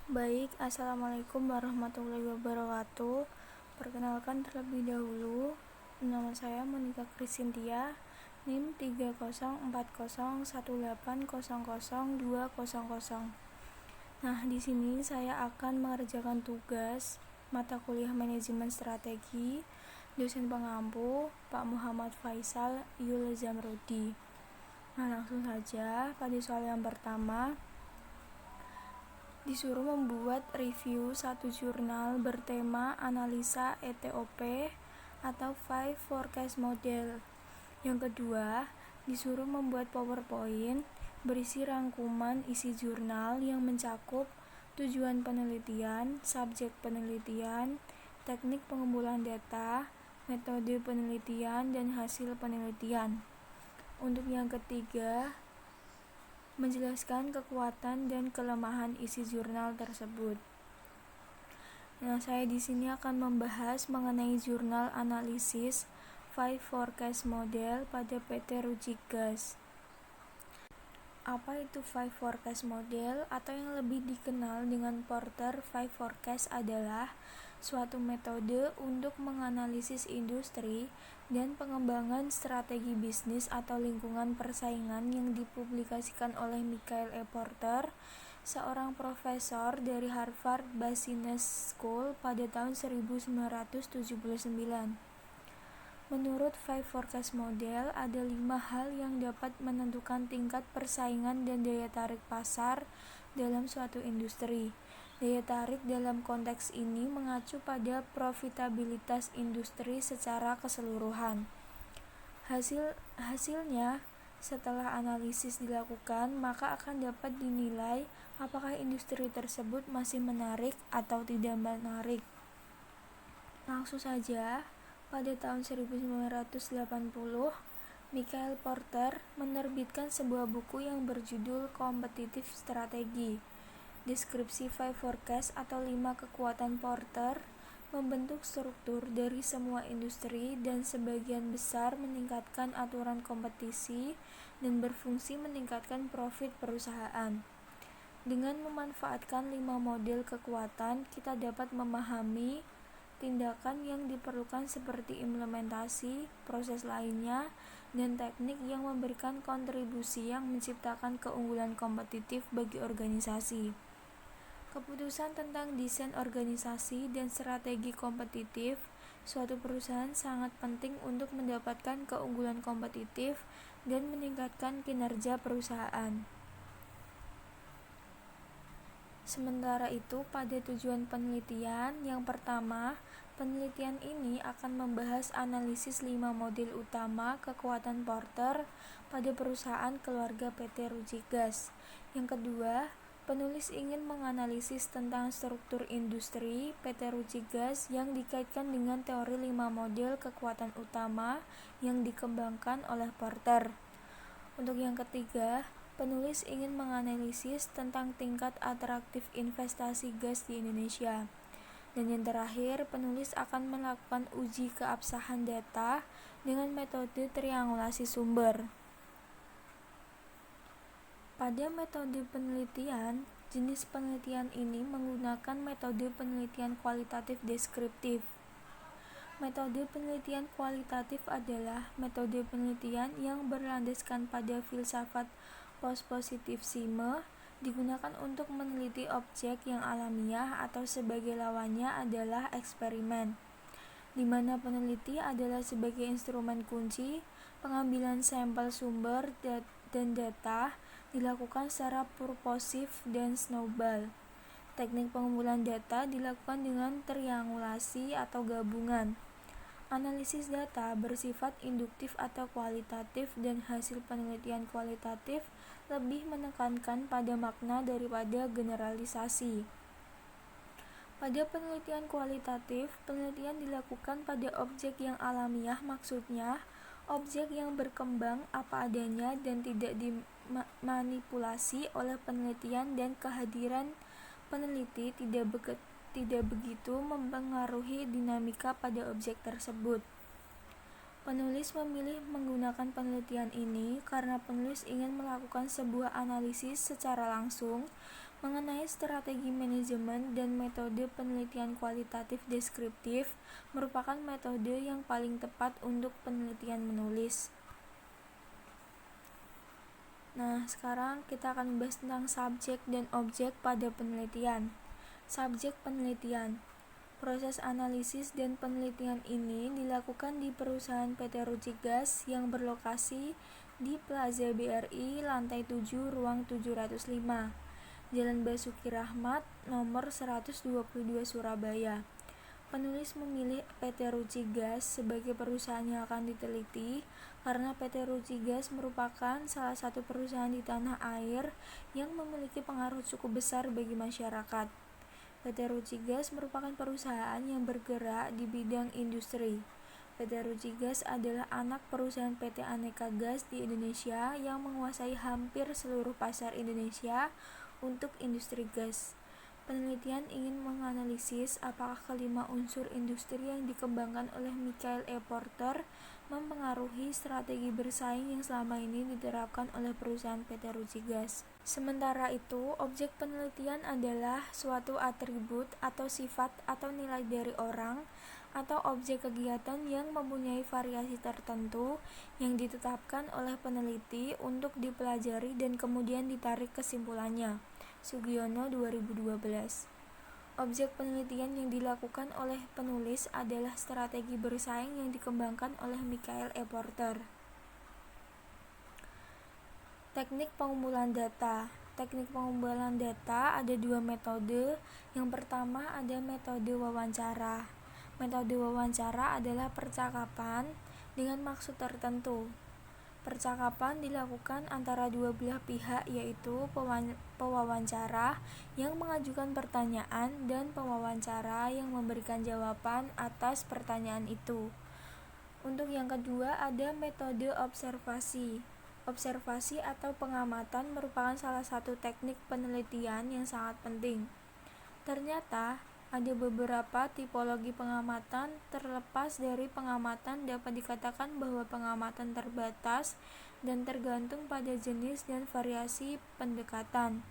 Baik, Assalamualaikum warahmatullahi wabarakatuh. Perkenalkan terlebih dahulu, nama saya Monika Krisintia, NIM 30401800200. Nah, di sini saya akan mengerjakan tugas mata kuliah Manajemen Strategi, dosen pengampu Pak Muhammad Faisal Yul Zamrudi. Nah, langsung saja pada soal yang pertama. Disuruh membuat review satu jurnal bertema analisa ETOP atau Five Forecast Model. Yang kedua, disuruh membuat PowerPoint berisi rangkuman isi jurnal yang mencakup tujuan penelitian, subjek penelitian, teknik pengumpulan data, metode penelitian, dan hasil penelitian. Untuk yang ketiga, menjelaskan kekuatan dan kelemahan isi jurnal tersebut. Nah, saya di sini akan membahas mengenai jurnal analisis Five Forecast Model pada PT Rujigas. Apa itu Five Forecast Model atau yang lebih dikenal dengan Porter Five Forecast adalah suatu metode untuk menganalisis industri dan pengembangan strategi bisnis atau lingkungan persaingan yang dipublikasikan oleh Michael E. Porter, seorang profesor dari Harvard Business School pada tahun 1979. Menurut Five Forecast Model, ada 5 hal yang dapat menentukan tingkat persaingan dan daya tarik pasar dalam suatu industri. Daya tarik dalam konteks ini mengacu pada profitabilitas industri secara keseluruhan. Hasilnya, setelah analisis dilakukan, maka akan dapat dinilai apakah industri tersebut masih menarik atau tidak menarik. Langsung saja, pada tahun 1980, Michael Porter menerbitkan sebuah buku yang berjudul Kompetitif Strategi. Deskripsi Five Forecast atau 5 kekuatan Porter membentuk struktur dari semua industri dan sebagian besar meningkatkan aturan kompetisi dan berfungsi meningkatkan profit perusahaan. Dengan memanfaatkan 5 model kekuatan, kita dapat memahami tindakan yang diperlukan seperti implementasi, proses lainnya, dan teknik yang memberikan kontribusi yang menciptakan keunggulan kompetitif bagi organisasi. Keputusan tentang desain organisasi dan strategi kompetitif suatu perusahaan sangat penting untuk mendapatkan keunggulan kompetitif dan meningkatkan kinerja perusahaan. Sementara itu, pada tujuan penelitian, yang pertama, penelitian ini akan membahas analisis 5 model utama kekuatan Porter pada perusahaan keluarga PT Rujigas. Yang kedua, penulis ingin menganalisis tentang struktur industri PT Rujigas yang dikaitkan dengan teori 5 model kekuatan utama yang dikembangkan oleh Porter. Untuk yang ketiga, penulis ingin menganalisis tentang tingkat atraktif investasi gas di Indonesia. Dan yang terakhir, penulis akan melakukan uji keabsahan data dengan metode triangulasi sumber. Pada metode penelitian, jenis penelitian ini menggunakan metode penelitian kualitatif deskriptif. Metode penelitian kualitatif adalah metode penelitian yang berlandaskan pada filsafat postpositifisme, digunakan untuk meneliti objek yang alamiah atau sebagai lawannya adalah eksperimen, di mana peneliti adalah sebagai instrumen kunci. Pengambilan sampel sumber dan data dilakukan secara purposif dan snowball. Teknik pengumpulan data dilakukan dengan triangulasi atau gabungan. Analisis data bersifat induktif atau kualitatif dan hasil penelitian kualitatif lebih menekankan pada makna daripada generalisasi. Pada penelitian kualitatif, penelitian dilakukan pada objek yang alamiah, maksudnya objek yang berkembang apa adanya dan tidak dimanipulasi oleh penelitian, dan kehadiran peneliti tidak begitu mempengaruhi dinamika pada objek tersebut. Penulis memilih menggunakan penelitian ini karena penulis ingin melakukan sebuah analisis secara langsung Mengenai strategi manajemen dan metode penelitian kualitatif deskriptif merupakan metode yang paling tepat untuk penelitian menulis. Nah, sekarang kita akan membahas tentang subjek dan objek pada penelitian. Subjek penelitian. Proses analisis dan penelitian ini dilakukan di perusahaan PT Ruci Gas yang berlokasi di Plaza BRI lantai 7 ruang 705. Jalan Basuki Rahmat, nomor 122 Surabaya. Penulis memilih PT Ruci Gas sebagai perusahaan yang akan diteliti karena PT Ruci Gas merupakan salah satu perusahaan di tanah air yang memiliki pengaruh cukup besar bagi masyarakat. PT Ruci Gas merupakan perusahaan yang bergerak di bidang industri. PT Ruci Gas adalah anak perusahaan PT Aneka Gas di Indonesia yang menguasai hampir seluruh pasar Indonesia untuk industri gas. Penelitian ingin menganalisis apakah kelima unsur industri yang dikembangkan oleh Michael E. Porter mempengaruhi strategi bersaing yang selama ini diterapkan oleh perusahaan PT Ruci Gas. Sementara itu, objek penelitian adalah suatu atribut atau sifat atau nilai dari orang atau objek kegiatan yang mempunyai variasi tertentu yang ditetapkan oleh peneliti untuk dipelajari dan kemudian ditarik kesimpulannya. Sugiono 2012. Objek penelitian yang dilakukan oleh penulis adalah strategi bersaing yang dikembangkan oleh Michael E. Porter. Teknik pengumpulan data. Teknik pengumpulan data ada dua metode. Yang pertama ada metode wawancara. Metode wawancara adalah percakapan dengan maksud tertentu. Percakapan dilakukan antara dua belah pihak, yaitu pewawancara yang mengajukan pertanyaan dan pewawancara yang memberikan jawaban atas pertanyaan itu. Untuk yang kedua ada metode observasi. Observasi atau pengamatan merupakan salah satu teknik penelitian yang sangat penting. Ternyata ada beberapa tipologi pengamatan. Terlepas dari pengamatan, dapat dikatakan bahwa pengamatan terbatas dan tergantung pada jenis dan variasi pendekatan.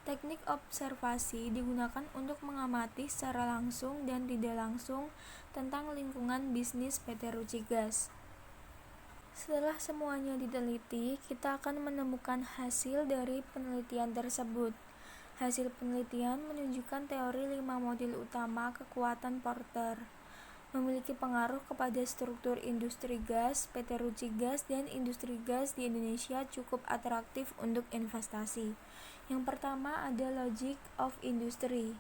Teknik observasi digunakan untuk mengamati secara langsung dan tidak langsung tentang lingkungan bisnis PT Ruci Gas. Setelah semuanya diteliti, kita akan menemukan hasil dari penelitian tersebut. Hasil penelitian menunjukkan teori 5 model utama kekuatan Porter memiliki pengaruh kepada struktur industri gas. PT Ruci Gas dan industri gas di Indonesia cukup atraktif untuk investasi. Yang pertama ada logic of industry.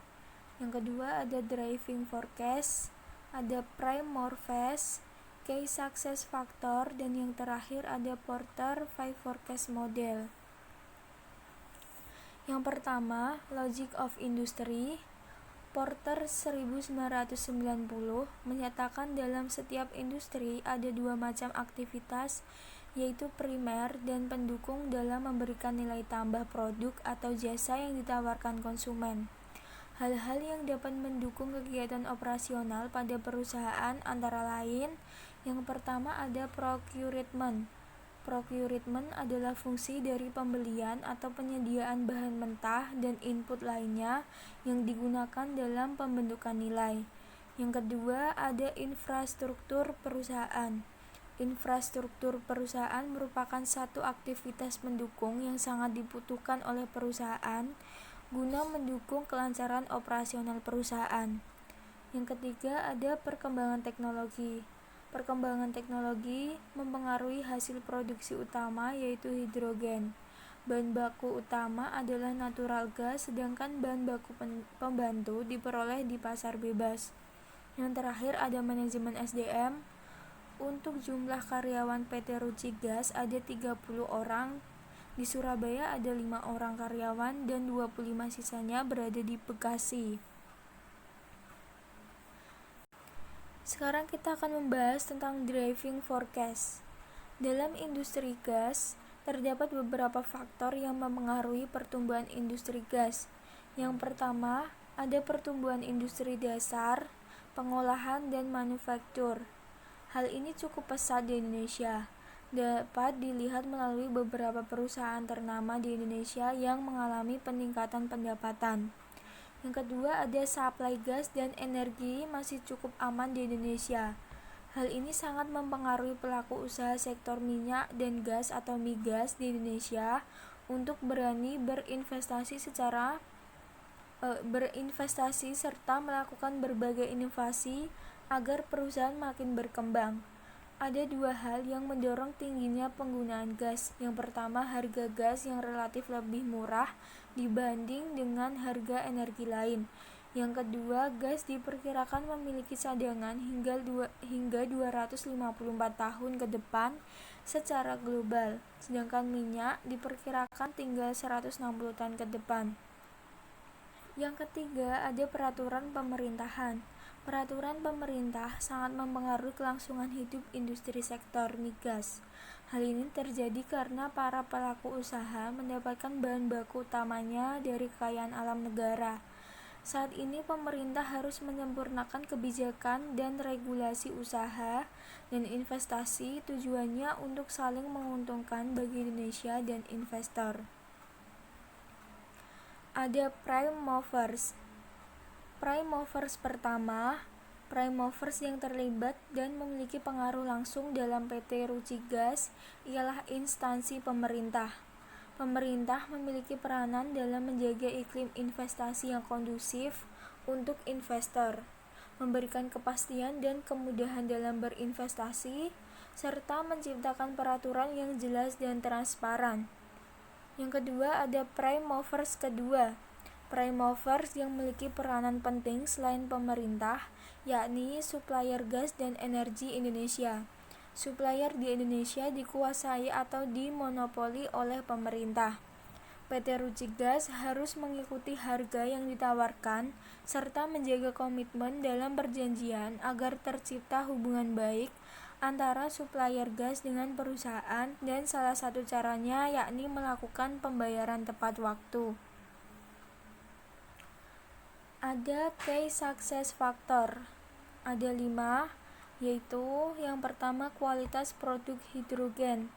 Yang kedua ada driving forecast, ada prime mover, key success factor, dan yang terakhir ada Porter 5 forecast model. Yang pertama, Logic of Industry. Porter 1990 menyatakan dalam setiap industri ada dua macam aktivitas, yaitu primer dan pendukung dalam memberikan nilai tambah produk atau jasa yang ditawarkan konsumen. Hal-hal yang dapat mendukung kegiatan operasional pada perusahaan antara lain, yang pertama ada procurement. Procurement adalah fungsi dari pembelian atau penyediaan bahan mentah dan input lainnya yang digunakan dalam pembentukan nilai. Yang kedua ada infrastruktur perusahaan. Infrastruktur perusahaan merupakan satu aktivitas pendukung yang sangat dibutuhkan oleh perusahaan guna mendukung kelancaran operasional perusahaan. Yang ketiga ada perkembangan teknologi. Perkembangan teknologi mempengaruhi hasil produksi utama, yaitu hidrogen. Bahan baku utama adalah natural gas, sedangkan bahan baku pembantu diperoleh di pasar bebas. Yang terakhir ada manajemen SDM. Untuk jumlah karyawan PT Ruci Gas ada 30 orang. Di Surabaya ada 5 orang karyawan dan 25 sisanya berada di Bekasi. Sekarang kita akan membahas tentang driving forecast. Dalam industri gas, terdapat beberapa faktor yang mempengaruhi pertumbuhan industri gas. Yang pertama, ada pertumbuhan industri dasar, pengolahan dan manufaktur. Hal ini cukup pesat di Indonesia. dapat dilihat melalui beberapa perusahaan ternama di Indonesia yang mengalami peningkatan pendapatan. Yang kedua, ada supply gas dan energi masih cukup aman di Indonesia. Hal ini sangat mempengaruhi pelaku usaha sektor minyak dan gas atau migas di Indonesia untuk berani berinvestasi serta melakukan berbagai inovasi agar perusahaan makin berkembang. Ada dua hal yang mendorong tingginya penggunaan gas. Yang pertama, harga gas yang relatif lebih murah dibanding dengan harga energi lain. Yang kedua, gas diperkirakan memiliki cadangan hingga 254 tahun ke depan secara global, sedangkan minyak diperkirakan tinggal 160 tahun ke depan. Yang ketiga, ada peraturan pemerintahan. Peraturan pemerintah sangat mempengaruhi kelangsungan hidup industri sektor migas. Hal ini terjadi karena para pelaku usaha mendapatkan bahan baku utamanya dari kekayaan alam negara. Saat ini pemerintah harus menyempurnakan kebijakan dan regulasi usaha dan investasi, tujuannya untuk saling menguntungkan bagi Indonesia dan investor. Ada prime movers. Prime movers pertama, prime movers yang terlibat dan memiliki pengaruh langsung dalam PT Ruci Gas ialah instansi pemerintah. Pemerintah memiliki peranan dalam menjaga iklim investasi yang kondusif untuk investor, memberikan kepastian dan kemudahan dalam berinvestasi, serta menciptakan peraturan yang jelas dan transparan. Yang kedua, ada prime movers kedua. Prime movers yang memiliki peranan penting selain pemerintah, yakni supplier gas dan energi Indonesia. Supplier di Indonesia dikuasai atau dimonopoli oleh pemerintah. PT Ruci Gas harus mengikuti harga yang ditawarkan serta menjaga komitmen dalam perjanjian agar tercipta hubungan baik antara supplier gas dengan perusahaan, dan salah satu caranya yakni melakukan pembayaran tepat waktu. Ada key success factor. Ada 5, yaitu yang pertama, kualitas produk hidrogen.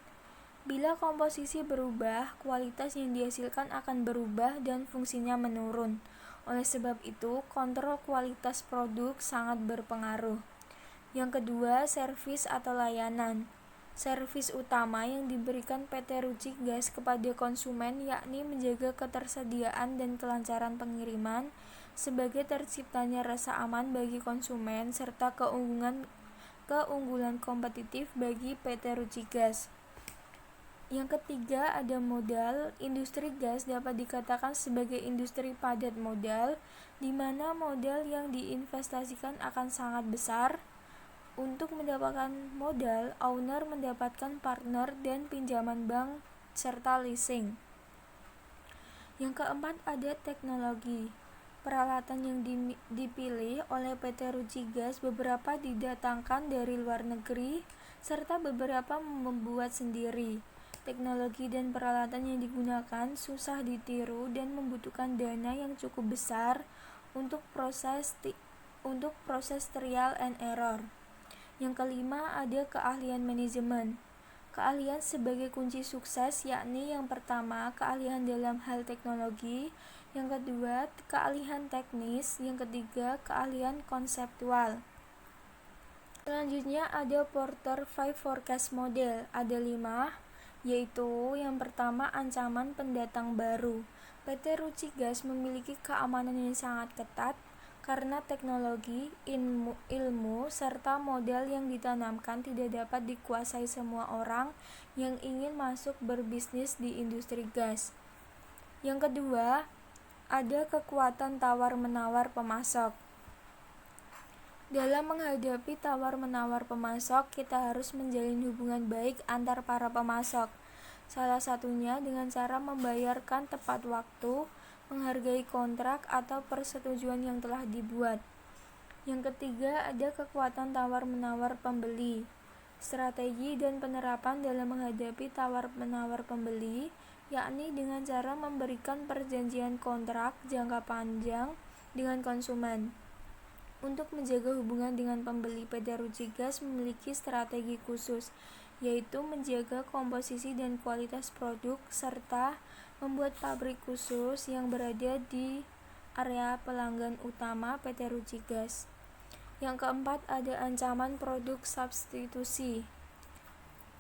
Bila komposisi berubah, kualitas yang dihasilkan akan berubah dan fungsinya menurun. Oleh sebab itu, kontrol kualitas produk sangat berpengaruh. Yang kedua, servis atau layanan. Servis utama yang diberikan PT Ruci Gas kepada konsumen yakni menjaga ketersediaan dan kelancaran pengiriman sebagai terciptanya rasa aman bagi konsumen serta keunggulan kompetitif bagi PT Ruci Gas. Yang ketiga, ada modal. Industri gas dapat dikatakan sebagai industri padat modal, di mana modal yang diinvestasikan akan sangat besar. Untuk mendapatkan modal, owner mendapatkan partner dan pinjaman bank serta leasing. Yang keempat, ada teknologi. Peralatan yang dipilih oleh PT Ruci Gas beberapa didatangkan dari luar negeri, serta beberapa membuat sendiri. Teknologi dan peralatan yang digunakan susah ditiru dan membutuhkan dana yang cukup besar untuk proses trial and error. Yang kelima, ada keahlian manajemen. Keahlian sebagai kunci sukses, yakni yang pertama, keahlian dalam hal teknologi, yang kedua, keahlian teknis, yang ketiga, keahlian konseptual. Selanjutnya ada Porter 5 Forecast Model. Ada 5, yaitu yang pertama, ancaman pendatang baru. PT Ruci Gas memiliki keamanan yang sangat ketat karena teknologi, ilmu, serta modal yang ditanamkan tidak dapat dikuasai semua orang yang ingin masuk berbisnis di industri gas. Yang kedua, ada kekuatan tawar-menawar pemasok. Dalam menghadapi tawar-menawar pemasok, kita harus menjalin hubungan baik antar para pemasok. Salah satunya dengan cara membayarkan tepat waktu, menghargai kontrak atau persetujuan yang telah dibuat. Yang ketiga, ada kekuatan tawar-menawar pembeli. Strategi dan penerapan dalam menghadapi tawar-menawar pembeli, yakni dengan cara memberikan perjanjian kontrak jangka panjang dengan konsumen. Untuk menjaga hubungan dengan pembeli, PT Ruci Gas memiliki strategi khusus, yaitu menjaga komposisi dan kualitas produk serta membuat pabrik khusus yang berada di area pelanggan utama PT Ruci Gas. Yang keempat, ada ancaman produk substitusi.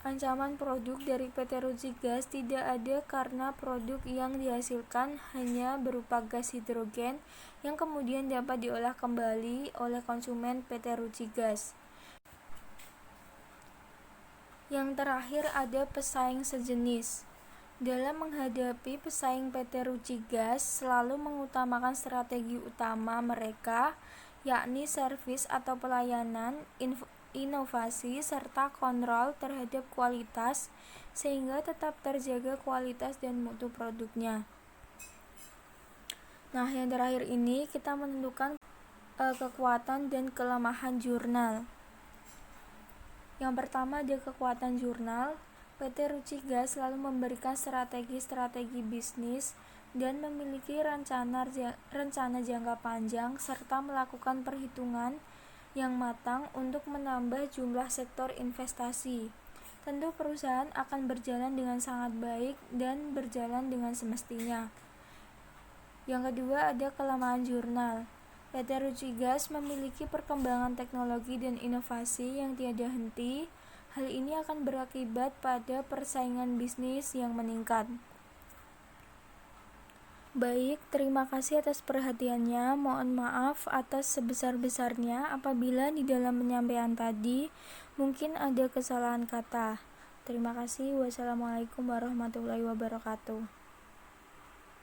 Ancaman produk dari PT Ruci Gas tidak ada karena produk yang dihasilkan hanya berupa gas hidrogen yang kemudian dapat diolah kembali oleh konsumen PT Ruci Gas. Yang terakhir, ada pesaing sejenis. Dalam menghadapi pesaing PT Ruci Gas selalu mengutamakan strategi utama mereka, yakni servis atau pelayanan, inovasi, serta kontrol terhadap kualitas sehingga tetap terjaga kualitas dan mutu produknya. Nah, yang terakhir ini kita menentukan kekuatan dan kelemahan jurnal. Yang pertama, ada kekuatan jurnal. PT Ruci Gas selalu memberikan strategi bisnis dan memiliki rencana jangka panjang serta melakukan perhitungan yang matang untuk menambah jumlah sektor investasi. Tentu perusahaan akan berjalan dengan sangat baik dan berjalan dengan semestinya. Yang kedua, ada kelemahan jurnal. PT Ruci Gas memiliki perkembangan teknologi dan inovasi yang tiada henti. Hal ini akan berakibat pada persaingan bisnis yang meningkat. Baik, terima kasih atas perhatiannya. Mohon maaf atas sebesar-besarnya apabila di dalam penyampaian tadi mungkin ada kesalahan kata. Terima kasih. Wassalamualaikum warahmatullahi wabarakatuh.